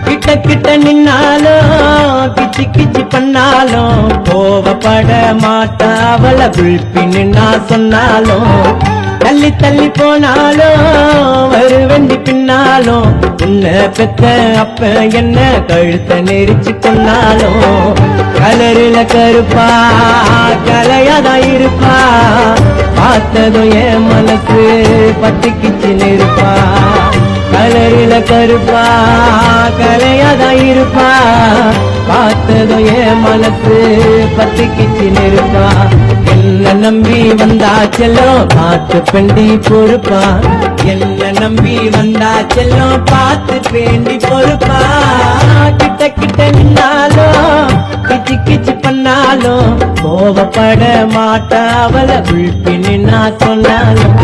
கிட்ட கிட்ட நின்னாலும் கிச்சி கிச்சி பண்ணாலும் கோவப்பட மாட்டா அவளை குளிப்பின்னு நான் சொன்னாலும் தள்ளி தள்ளி போனாலும் வருவண்டி பின்னாலும் உன்னை பெத்த அப்ப என்ன கழுத்த நெரிச்சு கொண்டாலும் கலருல கருப்பா கலையாதான் இருப்பா பார்த்ததும் என் மனசு பத்திக்கிச்சு நெருப்பா கலருல கருப்பா கலையாதான் இருப்பா பார்த்ததும் என் மனசு பத்திக்கிச்சு நெருப்பா என்ன நம்பி வந்தா செல்லும் பார்த்து பெண்டி பொறுப்பா என்ன நம்பி வந்தா செல்லும் பார்த்து பெண்டி பொறுப்பா கிட்ட கிட்ட நின்னாலும் கிச்சு கிச்சு பண்ணாலும் கோவப்பட மாட்டா அவளை உள்பின்னு நான் சொன்னாலும்